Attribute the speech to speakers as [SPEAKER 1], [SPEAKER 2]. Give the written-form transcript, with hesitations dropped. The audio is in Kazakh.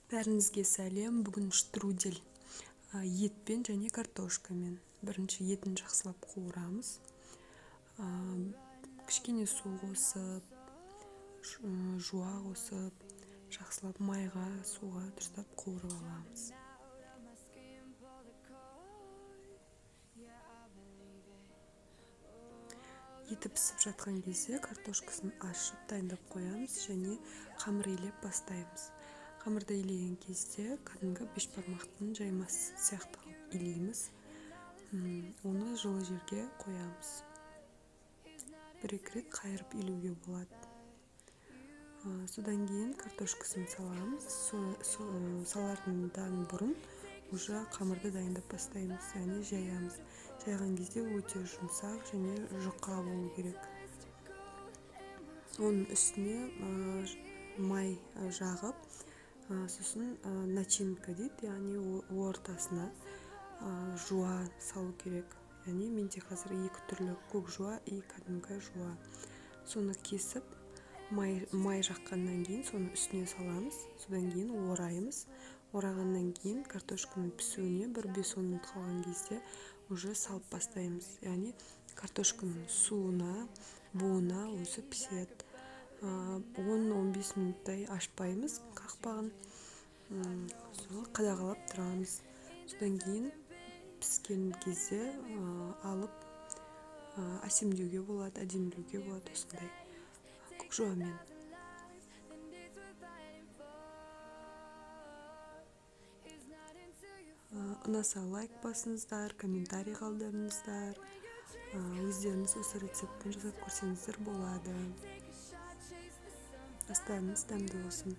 [SPEAKER 1] Бәріңізге сәлем. Бүгін штрудель етпен және картошкамен. Бірінші етін жақсылап қуырамыз. Кішкене су қосып, жуа қосып, жақсылап майға, суға дұрыстап қуырып аламыз. Еті пісіп жатқан кезде картошкасын ашып дайындап қоямыз және қамыр илеп бастаймыз. Қамырды илеген кезде кәдімгі бешбармақтың жаймасы сияқты қылып илейміз. Оны жылы жерге қоямыз. Бір-екі рет қайырып илеуге болады. Содан кейін картошкасын саламыз. Салардан бұрын уже қамырды дайындап бастаймыз, яғни жаямыз. Жайған кезде өте жұмсақ және жұқа болу керек. Оның үстіне май жағып, сосын начинка дейді, яғни ортасына жуа салу керек. Яғни менде қазір екі түрлі көк жуа и кәдімгі жуа. Соны кесіп, май жаққаннан кейін соны үстіне саламыз. Содан кейін ораймыз. Орағаннан кейін картошканың пісуіне 1-5 минут қалған кезде уже салып бастаймыз. Яғни картошканың суына, буына өзі піседі. 10-15 минуттай ашпаймыз қақпағын. Қадағалап тұрамыз. Содан кейін піскен кезде алып әсемдеуге болады, әдемілеуге болады осындай көк жуамен. Ұнаса лайк басыңыздар, комментарий қалдырыңыздар. Өздеріңіз осы рецептпен жасап көрсеңіздер болады. Астарыңыз дәмді болсын.